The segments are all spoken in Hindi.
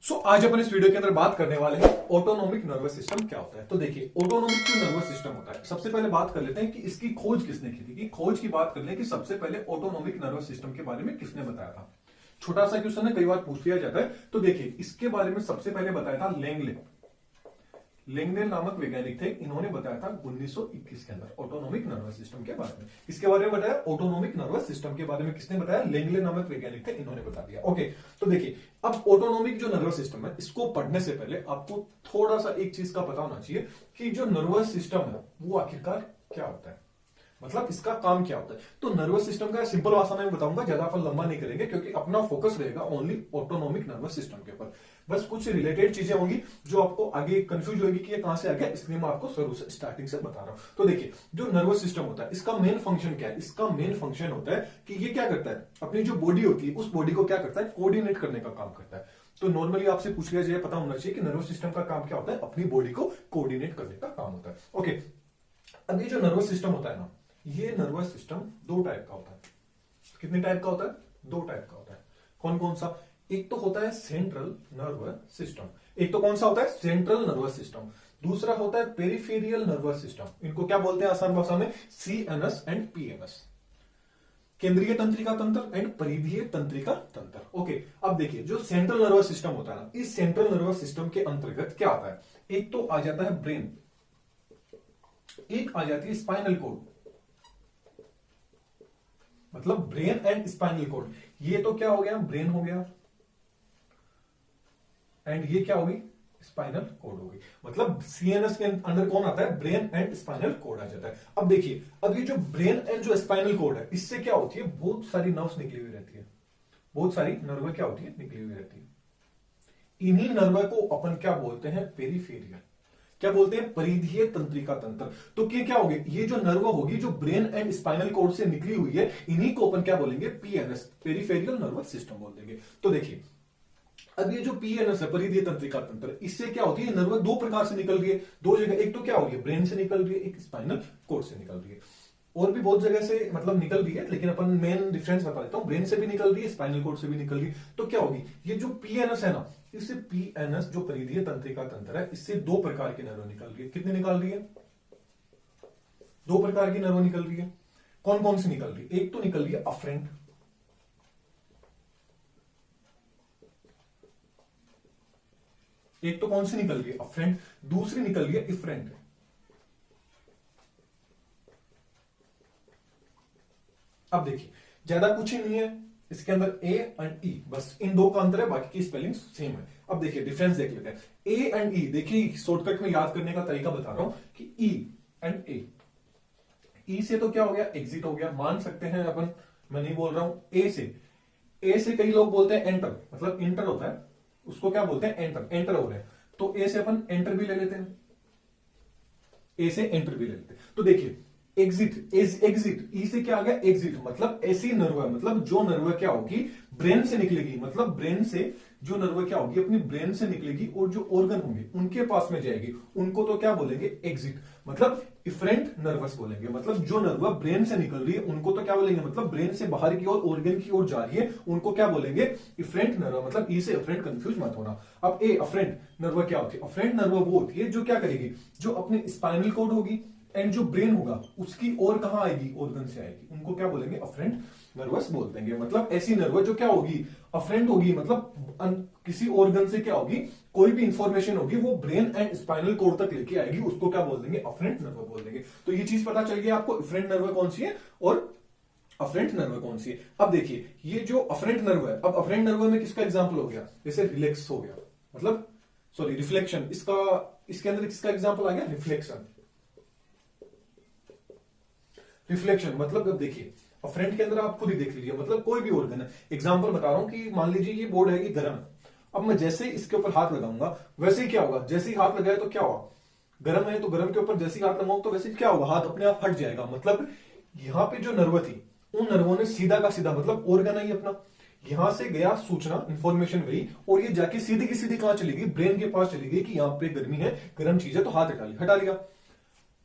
आज अपन इस वीडियो के अंदर बात करने वाले हैं ऑटोनॉमिक नर्वस सिस्टम क्या होता है। तो देखिए ऑटोनॉमिक जो नर्वस सिस्टम होता है, सबसे पहले बात कर लेते हैं कि इसकी खोज किसने की थी। खोज की बात कर ले कि सबसे पहले ऑटोनॉमिक नर्वस सिस्टम के बारे में किसने बताया था। छोटा सा क्वेश्चन है, कई बार पूछ लिया जाता है। तो देखिए इसके बारे में सबसे पहले बताया था लेंगले। लेंगनेल नामक वैज्ञानिक थे, इन्होंने बताया था 1921 के अंदर ऑटोनॉमिक नर्वस सिस्टम के बारे में। इसके बारे में बताया ऑटोनॉमिक नर्वस सिस्टम के बारे में किसने बताया? लेंगले नामक वैज्ञानिक थे, इन्होंने बता दिया। ओके, तो देखिए अब ऑटोनॉमिक जो नर्वस सिस्टम है, इसको पढ़ने से पहले आपको थोड़ा सा एक चीज का पता होना चाहिए कि जो नर्वस सिस्टम है वो आखिरकार क्या होता है, मतलब इसका काम क्या होता है। तो नर्वस सिस्टम का सिंपल भाषा में बताऊंगा, ज्यादा अपन लंबा नहीं करेंगे क्योंकि अपना फोकस रहेगा ओनली ऑटोनॉमिक नर्वस सिस्टम के ऊपर। बस कुछ रिलेटेड चीजें होंगी जो आपको आगे कंफ्यूज होगी कि ये कहां से आ गया, इसलिए मैं आपको शुरू से स्टार्टिंग से बता रहा हूं। तो देखिए जो नर्वस सिस्टम होता है, इसका मेन फंक्शन क्या है? इसका मेन फंक्शन होता है कि ये क्या करता है, अपनी जो बॉडी होती है उस बॉडी को क्या करता है, कोऑर्डिनेट करने का काम करता है। तो नॉर्मली आपसे पूछ लिया जाए, पता होना चाहिए कि नर्वस सिस्टम का काम क्या होता है, अपनी बॉडी को कोऑर्डिनेट करने का काम होता है। ओके, अब ये जो नर्वस सिस्टम होता है ना, ये नर्वस सिस्टम दो टाइप का होता है। कितने टाइप का होता है? दो टाइप का होता है। कौन कौन सा? एक तो होता है सेंट्रल नर्वस सिस्टम। एक तो कौन सा होता है? Central nervous system. दूसरा होता है पेरिफेरियल नर्वस सिस्टम। इनको क्या बोलते हैं आसान भाषा में? CNS and PNS. केंद्रीय तंत्रिका तंत्र एंड परिधीय तंत्रिका तंत्र। ओके, अब देखिए जो सेंट्रल नर्वस सिस्टम होता है ना, इस सेंट्रल नर्वस सिस्टम के अंतर्गत क्या आता है? एक तो आ जाता है ब्रेन, एक आ जाती है स्पाइनल कोड, मतलब ब्रेन एंड स्पाइनल कोड। ये तो क्या हो गया? ब्रेन हो गया, एंड ये क्या होगी? स्पाइनल कोड होगी। मतलब सीएनएस के अंदर कौन आता है? ब्रेन एंड स्पाइनल कोड आ जाता है। अब देखिए, अब ये जो ब्रेन एंड जो स्पाइनल कोड है, इससे क्या होती है, बहुत सारी नर्व्स निकली हुई रहती है, बहुत सारी नर्व क्या होती है, निकली हुई रहती है। इन्हीं नर्व को अपन क्या बोलते हैं? पेरिफेरियल। क्या बोलते हैं? परिधीय तंत्रिका तंत्र। तो क्या होगी? ये जो नर्व होगी जो ब्रेन एंड स्पाइनल कोड से निकली हुई है, इन्हीं को अपन क्या बोलेंगे? पीएनएस, पेरिफेरियल नर्वस सिस्टम बोल देंगे। तो देखिए अब ये जो पीएनएस है, परिधीय तंत्रिका तंत्र, इससे क्या होती है, नर्व दो प्रकार से निकल रही है, दो जगह। एक तो क्या हो रही है, ब्रेन से निकल रही है, एक स्पाइनल कोड से निकल रही है। और भी बहुत जगह से मतलब निकल रही है, लेकिन अपन मेन डिफरेंस बता देता हूं। ब्रेन से भी निकल रही है, स्पाइनल कोड से भी निकल रही है। तो क्या होगी, ये जो पीएनएस है ना, इससे पीएनएस जो परिधीय तंत्रिका तंत्र है, इससे दो प्रकार की नर्व निकल रही है। कितनी निकल रही है? दो प्रकार की नर्व निकल रही है। कौन कौन सी निकल रही है? एक तो निकल रही है अफरेंट, एक तो कौन सी निकल रही है? अफरेंट। दूसरी निकल रही है इफरेंट। अब देखिए ज्यादा कुछ ही नहीं है इसके अंदर, ए एंड ई, बस इन दो का अंतर है, बाकी की स्पेलिंग सेम है। अब देखिए डिफरेंस देख लेते हैं। ए एंड ई, देखिए शॉर्टकट में याद करने का तरीका बता रहा हूं कि ई एंड ए। ई से तो क्या हो गया? एग्जिट हो गया, मान सकते हैं अपन, मैं नहीं बोल रहा हूं। ए से कई लोग बोलते हैं एंटर, मतलब इंटर होता है, उसको क्या बोलते हैं? एंटर। एंटर हो रहे हैं तो ए से अपन एंटर भी ले लेते हैं, ए से एंटर भी ले लेते हैं। तो देखिए एग्जिट, एग्जिट, ई से क्या आ गया? एग्जिट, मतलब ऐसी नर्व है, मतलब जो नर्व क्या होगी, ब्रेन से निकलेगी, मतलब ब्रेन से जो नर्व क्या होगी, अपनी ब्रेन से निकलेगी और जो ऑर्गन होंगे उनके पास में जाएगी, उनको तो क्या बोलेंगे? एग्जिट, मतलब इफरेंट नर्वस बोलेंगे। मतलब जो नर्व ब्रेन से निकल रही है उनको तो क्या बोलेंगे, मतलब ब्रेन से बाहर की ओर ऑर्गन की ओर जा रही है, उनको क्या बोलेंगे? Efferent nerve. मतलब ई से इफरेंट, कंफ्यूज मत होना। अब ए अफरेंट नर्व क्या होती है? अफरेंट नर्व वो होती है जो क्या करेगी, जो अपने स्पाइनल कोड होगी एंड जो ब्रेन होगा उसकी ओर कहां आएगी? ऑर्गन से आएगी, उनको क्या बोलेंगे? अफरेंट नर्वस बोल देंगे। मतलब ऐसी नर्व जो क्या होगी? अफरेंट होगी, मतलब किसी ऑर्गन से क्या होगी, कोई भी इंफॉर्मेशन होगी वो ब्रेन एंड स्पाइनल कोड तक लेके आएगी, उसको क्या बोल देंगे? अफरेंट नर्व बोल देंगे। तो ये चीज पता चल गया आपको, अफरेंट नर्व कौन सी है और अफरेंट नर्व कौन सी है। अब देखिए ये जो अफरेंट नर्व है, अब अफरेंट नर्व में किसका एग्जाम्पल हो गया? जैसे रिलैक्स हो गया, मतलब सॉरी रिफ्लेक्शन, इसके अंदर किसका एग्जाम्पल आ गया? रिफ्लेक्शन। रिफ्लेक्शन मतलब अब देखिए अफरेंट के अंदर आप खुद ही देख लीजिए, मतलब कोई भी ऑर्गन है। एग्जांपल बता रहा हूं कि मान लीजिए ये बोर्ड है, ये गर्म है। अब मैं जैसे ही इसके ऊपर हाथ लगाऊंगा, वैसे ही क्या होगा, जैसे ही हाथ लगाया तो क्या होगा? गर्म है तो गर्म के ऊपर जैसे ही हाथ लगाऊंगा तो वैसे ही क्या होगा? हाथ अपने आप हट जाएगा। मतलब यहां पे जो नर्व थी, उन नर्वों ने सीधा का सीधा, मतलब ऑर्गन है अपना, यहां से गया सूचना, इंफॉर्मेशन गई और ये जाके सीधी की सीधी कहां चली गई? ब्रेन के पास चली गई कि यहां पे गर्मी है, गर्म चीज है, तो हाथ हटा लिया।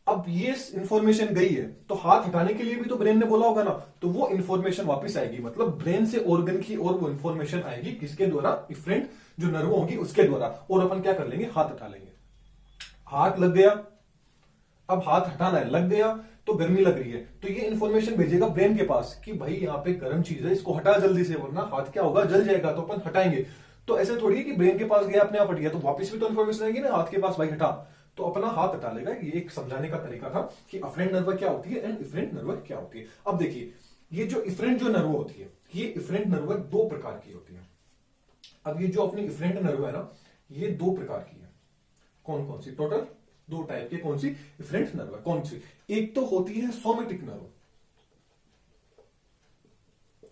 अब ये इंफॉर्मेशन गई है तो हाथ हटाने के लिए भी तो ब्रेन ने बोला होगा ना, तो वो इंफॉर्मेशन वापस आएगी, मतलब ब्रेन से ऑर्गन की और वो इंफॉर्मेशन आएगी किसके द्वारा? इफरेंट जो नर्व होंगी उसके द्वारा, और अपन क्या कर लेंगे, हाथ हटा लेंगे। हाथ लग गया, अब हाथ हटाना है, लग गया तो गर्मी लग रही है, तो ये इंफॉर्मेशन भेजेगा ब्रेन के पास कि भाई यहाँ पे गर्म चीज है, इसको हटा जल्दी से, वरना हाथ क्या होगा, जल जाएगा। तो अपन हटाएंगे। तो ऐसे थोड़ी है कि ब्रेन के पास गया, अपने आप हट गया, तो वापस भी तो इन्फॉर्मेशन आएगी ना हाथ के पास, भाई हटा, तो अपना हाथ हटा लेगा। ये एक समझाने का तरीका था कि अफरेंट नर्व क्या होती है एंड इफरेंट नर्व क्या होती है। अब देखिए, ये जो इफरेंट जो नर्व होती है, ये इफरेंट नर्व दो प्रकार की होती है। अब ये जो अपनी इफरेंट नर्व है ना, ये दो प्रकार की है। कौन कौन सी, टोटल दो टाइप के। कौन सी इफरेंट नर्व, कौन सी, एक तो होती है सोमेटिक नर्व,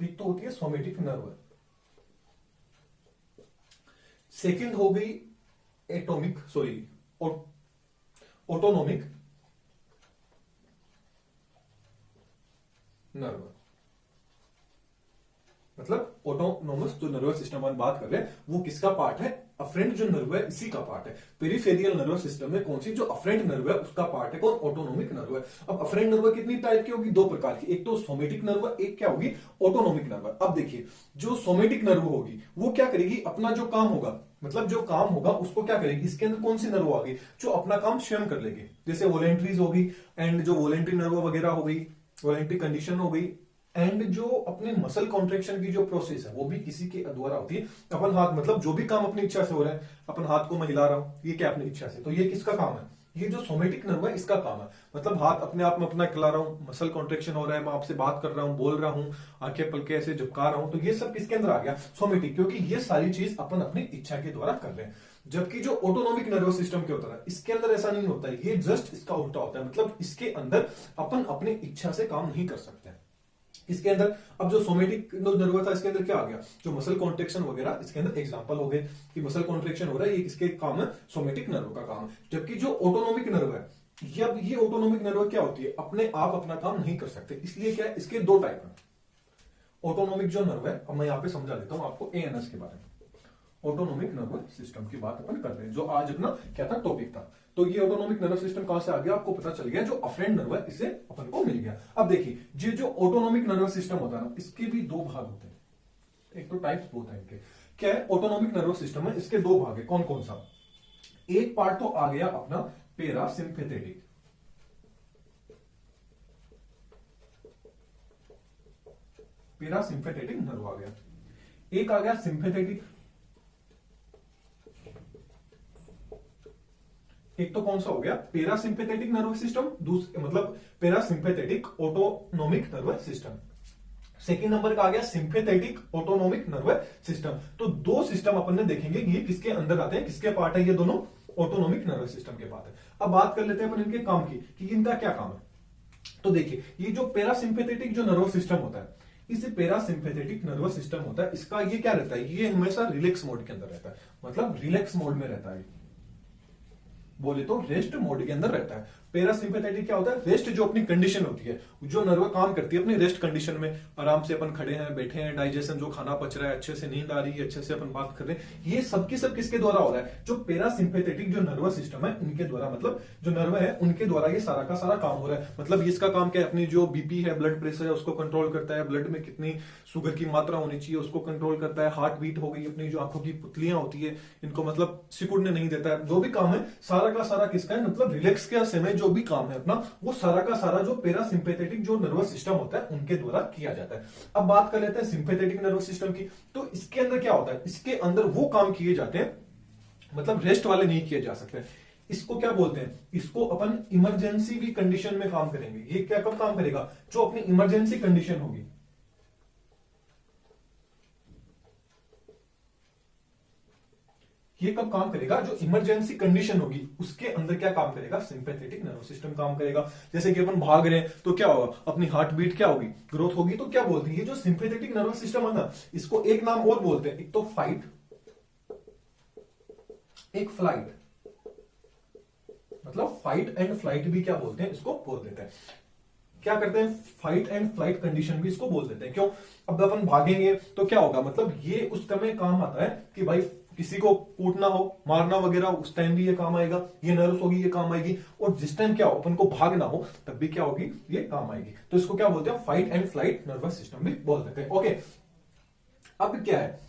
एक तो होती है सोमेटिक नर्व, सेकंड हो गई एटोमिक, सॉरी ऑटोनोमिक नर्व। मतलब ऑटोनोमस जो नर्वस सिस्टम हम बात कर रहे हैं, वो किसका पार्ट है, अफरेंट जो नर्व है इसी का पार्ट है। पेरिफेरियल नर्वस सिस्टम में कौन सी, जो अफरेंट नर्व है उसका पार्ट है कौन, ऑटोनोमिक नर्व है। अब अफरेंट नर्व कितनी टाइप की होगी, दो प्रकार की, एक तो सोमेटिक नर्व, एक क्या होगी, ऑटोनोमिक नर्व। अब देखिए, जो सोमेटिक नर्व होगी वो क्या करेगी, अपना जो काम होगा, मतलब जो काम होगा उसको क्या करेगी, इसके अंदर कौन सी नर्व आ गई, जो अपना काम स्वयं कर लेगी, जैसे वॉलेंट्रीज होगी, एंड जो वॉलेंट्री नर्व वगैरह हो गई, वॉलेंट्री कंडीशन हो गई, एंड जो अपने मसल कॉन्ट्रेक्शन की जो प्रोसेस है वो भी किसी के द्वारा होती है। अपन हाथ, मतलब जो भी काम अपनी इच्छा से हो रहा है, अपन हाथ को मैं हिला रहा हूं, ये क्या अपनी इच्छा से, तो ये किसका काम है, ये जो सोमेटिक नर्व है इसका काम है। मतलब हाथ अपने आप में अपना हिला रहा हूं, मसल कॉन्ट्रेक्शन हो रहा है, मैं आपसे बात कर रहा हूं, बोल रहा हूं, आंखें पलके ऐसे झुका रहा हूं, तो ये सब किसके अंदर आ गया, सोमेटिक, क्योंकि ये सारी चीज अपन अपनी इच्छा के द्वारा कर रहे हैं। जबकि जो ऑटोनोमिक नर्वस सिस्टम के होता है, इसके अंदर ऐसा नहीं होता है, ये जस्ट इसका उल्टा होता है। मतलब इसके अंदर अपन अपनी इच्छा से काम नहीं कर सकते। इसके अंदर अब जो सोमेटिक नर्व था, इसके अंदर क्या आ गया, जो मसल कॉन्ट्रेक्शन वगैरह, इसके अंदर एग्जांपल हो गए कि मसल कॉन्ट्रेक्शन हो रहा है, ये किसके काम है, सोमेटिक नर्व का काम है। जबकि जो ऑटोनोमिक नर्व है, ये ऑटोनोमिक नर्व क्या होती है, अपने आप अपना काम नहीं कर सकते, इसलिए क्या है, इसके दो टाइप है। ऑटोनोमिक जो नर्व है, अब मैं यहां पे समझा देता हूं आपको एएनएस के बारे में। ऑटोनोमिक नर्व सिस्टम की बात अपन कर रहे हैं, जो आज अपना क्या था, टॉपिक था। तो ये ऑटोनोमिक नर्व सिस्टम कहां से आ गया, आपको पता चल गया, जो अफरेंट नर्व है इससे अपन को मिल गया। अब देखिए, ये जो ऑटोनोमिक नर्व सिस्टम होता है ना, इसके भी दो भाग होते हैं, एक तो टाइप्स होता है इनके। क्या है, ऑटोनोमिक नर्व सिस्टम है, इसके दो भाग है, कौन कौन सा, एक पार्ट तो आ गया अपना पैरासिम्पैथेटिक, पैरासिम्पैथेटिक नर्व आ गया, एक आ गया सिंपैथेटिक, एक तो कौन सा हो गया, पैरासिम्पैथेटिक नर्वस सिस्टम, दूसरा मतलब parasympathetic autonomic nervous system. Second number का आ गया सिंपैथेटिक ऑटोनोमिक नर्वस सिस्टम। तो दो सिस्टम अपन ने देखेंगे, ये किसके अंदर आते हैं, किसके पार्ट है, ये दोनों ऑटोनोमिक नर्वस सिस्टम के पार्ट है। अब बात कर लेते हैं अपन इनके काम की, कि इनका क्या काम है। तो देखिए, ये जो पैरासिम्पैथेटिक जो नर्वस सिस्टम होता है, इस पैरासिम्पैथेटिक नर्वस सिस्टम होता है, इसका ये क्या रहता है, ये हमेशा रिलैक्स मोड के अंदर रहता है, मतलब रिलैक्स मोड में रहता है, बोले तो रेस्ट मोड के अंदर रहता है। पैरासिम्पैथेटिक क्या होता है, रेस्ट जो अपनी कंडीशन होती है, जो नर्व काम करती है अपनी रेस्ट कंडीशन में, आराम से अपन खड़े हैं, बैठे हैं, डाइजेशन जो खाना पच रहा है, अच्छे से नींद आ रही है, अच्छे से अपन बात कर रहे हैं, ये सबकी सब किसके द्वारा हो रहा है, जो पैरासिम्पैथेटिक जो नर्वस सिस्टम है इनके द्वारा, मतलब जो नर्व है उनके द्वारा ये सारा का सारा काम हो रहा है। मतलब इसका काम क्या है, अपनी जो बीपी है, ब्लड प्रेशर है, उसको कंट्रोल करता है, ब्लड में कितनी शुगर की मात्रा होनी चाहिए उसको कंट्रोल करता है, हार्ट बीट हो गई, अपनी जो आंखों की पुतलियां होती है इनको मतलब सिकुड़ने नहीं देता है, जो भी काम है सारा का सारा किसका है, मतलब रिलैक्स के समय जो भी काम है अपना, वो सारा का सारा जो पैरासिम्पैथेटिक जो नर्वस सिस्टम होता है उनके द्वारा किया जाता है। अब बात कर लेते हैं सिंपैथेटिक नर्वस सिस्टम की। तो इसके अंदर क्या होता है, इसके अंदर वो काम किए जाते हैं, मतलब रेस्ट वाले नहीं किए जा सकते। इसको क्या बोलते हैं, इसको अपन इमरजेंसी भी कंडीशन में काम करेंगे। ये क्या कब काम करेगा, जो अपनी इमरजेंसी कंडीशन होगी, ये कब काम करेगा, जो इमरजेंसी कंडीशन होगी उसके अंदर क्या काम करेगा, सिंपैथेटिक नर्वस सिस्टम काम करेगा। जैसे कि अपन भाग रहे हैं तो क्या होगा, अपनी हार्ट बीट क्या होगी, ग्रोथ होगी, तो क्या बोलते हैं, ये जो सिंपैथेटिक नर्वस सिस्टम है ना, इसको एक नाम और बोलते हैं, एक तो फाइट, एक फ्लाइट, मतलब फाइट एंड फ्लाइट भी क्या बोलते हैं, इसको बोल देते हैं। क्या करते हैं, फाइट एंड फ्लाइट कंडीशन भी इसको बोल देते हैं। क्यों, अब अपन भागेंगे तो क्या होगा, मतलब ये उस समय काम आता है कि भाई किसी को कूटना हो, मारना वगैरह, उस टाइम भी ये काम आएगा, ये नर्व्स होगी, ये काम आएगी। और जिस टाइम क्या हो, अपन को भागना हो, तब भी क्या होगी, ये काम आएगी। तो इसको क्या बोलते हैं, fight and flight nervous system भी बोल देते हैं। ओके, अब क्या है,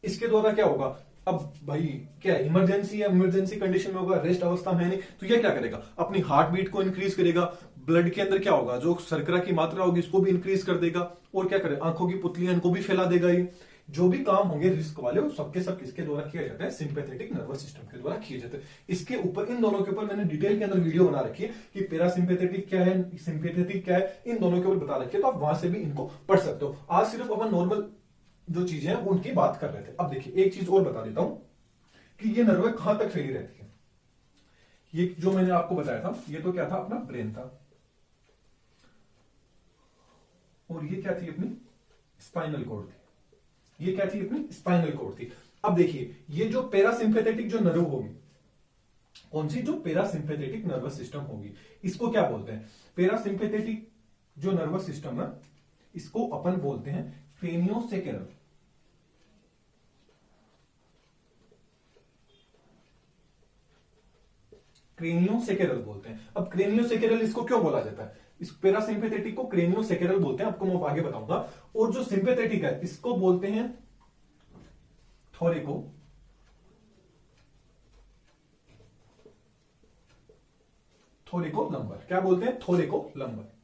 इसके द्वारा क्या होगा, अब भाई क्या इमरजेंसी है, इमरजेंसी कंडीशन में होगा, रेस्ट अवस्था में है नहीं, तो ये क्या करेगा, अपनी हार्ट बीट को इंक्रीज करेगा, ब्लड के अंदर क्या होगा, जो शर्करा की मात्रा होगी इसको भी इंक्रीज कर देगा, और क्या करेगा, आंखों की पुतलियां इनको भी फैला देगा। ये जो भी काम होंगे रिस्क वाले वो सबके सब किसके द्वारा किया जाता है, सिंपैथेटिक नर्वस सिस्टम के द्वारा किए जाते हैं। इसके ऊपर, इन दोनों के ऊपर मैंने डिटेल के अंदर वीडियो बना रखी है कि पैरासिम्पैथेटिक क्या है, सिंपैथेटिक क्या है, इन दोनों के ऊपर बता रखी है, तो आप वहां से भी इनको पढ़ सकते हो। आज सिर्फ अपन नॉर्मल जो चीजें हैं उनकी बात कर रहे थे। अब देखिए एक चीज और बता देता हूं कि ये नर्व कहां तक फैली रहती है। ये जो मैंने आपको बताया था, ये तो क्या था, अपना ब्रेन था, और ये क्या थी, अपनी स्पाइनल कॉर्ड थी। ये क्या थी, अपनी स्पाइनल कॉर्ड थी। अब देखिए ये जो पैरासिम्पैथेटिक जो नर्व होगी, कौन सी, जो पैरासिम्पैथेटिक नर्वस सिस्टम होगी, इसको क्या बोलते हैं, पैरासिम्पैथेटिक जो नर्वस सिस्टम है इसको अपन बोलते हैं क्रेनियोसेकेरल। क्रेनियोसेकेरल बोलते हैं। अब क्रेनियोसेकेरल इसको क्यों बोला जाता है, इस पैरासिम्पैथेटिक को क्रेनियोसेकेरल बोलते हैं, आपको मैं आगे बताऊंगा। और जो सिंपैथेटिक है इसको बोलते हैं थोरिको लंबर। क्या बोलते हैं, थोरिको लंबर।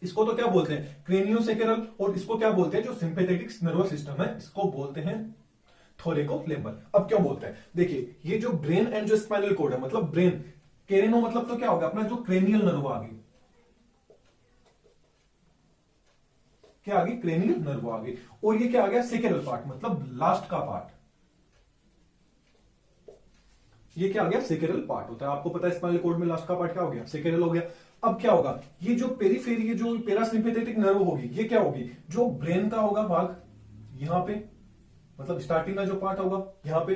इसको तो क्या बोलते हैं, क्रेनियोसेकेरल, और इसको क्या बोलते हैं, जो सिंपैथेटिक नर्वस सिस्टम है इसको बोलते हैं थोरिको लंबर। अब क्यों बोलते हैं, देखिए ये जो ब्रेन एंड जो स्पाइनल कॉर्ड है, मतलब ब्रेन, क्रेनो मतलब तो क्या होगा, अपना जो क्रेनियल नर्व आ गई, क्या आ गई, क्रेनियल नर्व आ गई, और ये क्या आ गया, सेकेरल पार्ट, मतलब लास्ट का पार्ट। ये क्या आ गया, सेकेरल पार्ट होता है। आपको पता है स्पाइनल कॉर्ड में लास्ट का पार्ट क्या हो गया, सेकेरल हो गया। अब क्या होगा, ये जो पेरीफेरी, ये जो पैरासिम्पैथेटिक नर्व होगी, ये क्या होगी, जो ब्रेन का होगा भाग यहां पे, मतलब स्टार्टिंग का जो पार्ट होगा यहां पे,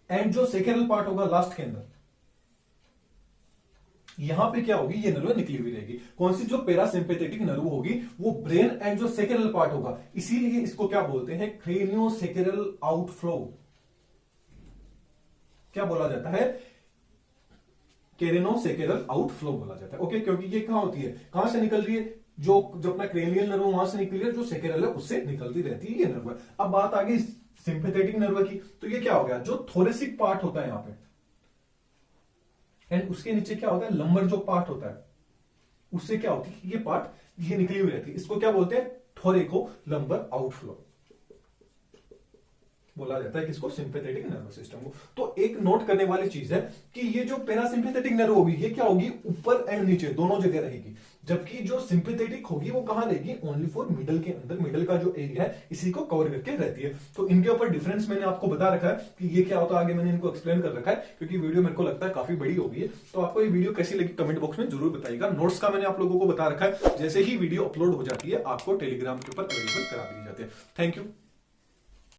एंड जो सेकेरल पार्ट होगा लास्ट के अंदर, यहां पे क्या होगी, ये नर्व निकली हुई रहेगी। कौन सी, जो पैरासिम्पैथेटिक नर्व होगी, वो ब्रेन एंड जो सेकेरल पार्ट होगा, इसीलिए इसको क्या बोलते हैं, क्रेनियोसेकेरल आउटफ्लो। क्या बोला जाता है, क्रेनियोसेकेरल आउटफ्लो बोला जाता है। ओके, क्योंकि ये कहां होती है, कहां से निकल रही है, जो अपना क्रेनियल नर्व वहां से निकल रही है, जो सेकेरल है उससे निकलती रहती है ये नर्व। अब बात आ गई सिंपैथेटिक नर्व की, तो ये क्या हो गया, जो थोरेसिक पार्ट होता है यहां पे, एंड उसके नीचे क्या होता है, लंबर जो पार्ट होता है, उससे क्या होती है, ये पार्ट ये निकली हुई रहती है, इसको क्या बोलते हैं, थोरिको लंबर आउटफ्लो बोला जाता है, किसको, सिंपैथेटिक नर्वस सिस्टम को। तो एक नोट करने वाली चीज है कि ये जो पैरासिम्पैथेटिक नर्व होगी, ये क्या होगी, ऊपर एंड नीचे दोनों जगह रहेगी, जबकि जो सिंपैथेटिक होगी वो कहां रहेगी, ओनली फॉर मिडल के अंदर, मिडल का जो एरिया है इसी को कवर करके रहती है। तो इनके ऊपर डिफरेंस मैंने आपको बता रखा है कि ये क्या होता है, आगे मैंने इनको एक्सप्लेन कर रखा है, क्योंकि वीडियो मेरे को लगता है काफी बड़ी हो गई है। तो आपको ये वीडियो कैसी लगी कमेंट बॉक्स में जरूर बताइएगा। नोट्स का मैंने आप लोगों को बता रखा है, जैसे ही वीडियो अपलोड हो जाती है आपको टेलीग्राम के ऊपर अवेलेबल करा दी जाती है। Thank you.